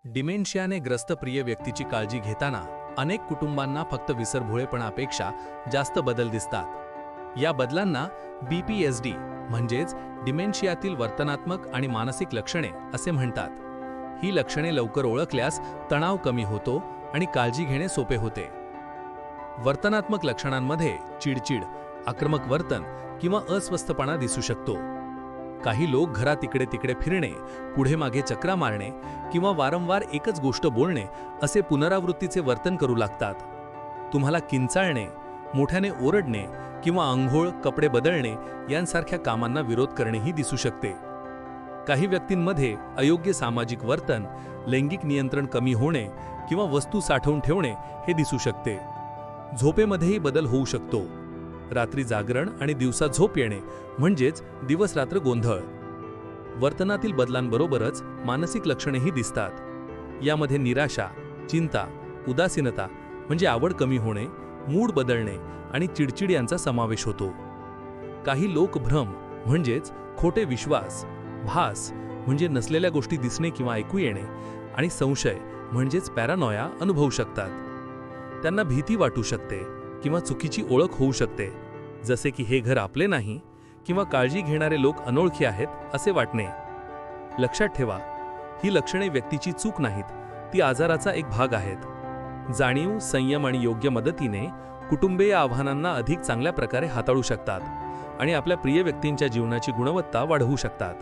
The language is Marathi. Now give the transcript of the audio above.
डिमेन्शियाने ग्रस्त प्रिय व्यक्तीची काळजी घेताना अनेक कुटुंबांना फक्त विसरभोळेपणापेक्षा जास्त बदल दिसतात. या बदलांना BPSD म्हणजेच डिमेन्शियातील वर्तनात्मक आणि मानसिक लक्षणे असे म्हणतात. ही लक्षणे लवकर ओळखल्यास तणाव कमी होतो आणि काळजी घेणे सोपे होते. वर्तनात्मक लक्षणांमध्ये चिडचिड, आक्रमक वर्तन किंवा अस्वस्थपणा दिसू शकतो. काही लोक घरात इकडे तिकडे फिरणे, पुढे मागे चक्रा मारणे किंवा वारंवार एकच गोष्ट बोलणे असे पुनरावृत्तीचे वर्तन करू लागतात. तुम्हाला किंचाळणे, मोठ्याने ओरडणे किंवा अंघोळ, कपडे बदलणे यांसारख्या कामांना विरोध करणेही दिसू शकते. काही व्यक्तींमध्ये अयोग्य सामाजिक वर्तन, लैंगिक नियंत्रण कमी होणे किंवा वस्तू साठवून ठेवणे हे दिसू शकते. झोपेमध्येही बदल होऊ शकतो. रात्री जागरण आणि दिवसा झोप येणे म्हणजेच दिवस-रात्र गोंधळ. वर्तनातील बदलांबरोबरच मानसिक लक्षणेही दिसतात. यामध्ये निराशा, चिंता, उदासीनता म्हणजे आवड कमी होणे, मूड बदलणे आणि चिडचिड यांचा समावेश होतो. काही लोक भ्रम म्हणजेच खोटे विश्वास, भास म्हणजे नसलेल्या गोष्टी दिसणे किंवा ऐकू येणे आणि संशय म्हणजेच पॅरानॉया अनुभवू शकतात. त्यांना भीती वाटू शकते किंवा चुकीची ओळख होऊ शकते, जसे की हे घर आपले नाही किंवा काळजी घेणारे लोक अनोळखी आहेत असे वाटणे. लक्षात ठेवा, ही लक्षणे व्यक्तीची चूक नाहीत, ती आजाराचा एक भाग आहेत. जाणीव, संयम आणि योग्य मदतीने कुटुंबे या आव्हानांना अधिक चांगल्या प्रकारे हाताळू शकतात आणि आपल्या प्रिय व्यक्तींच्या जीवनाची गुणवत्ता वाढवू शकतात.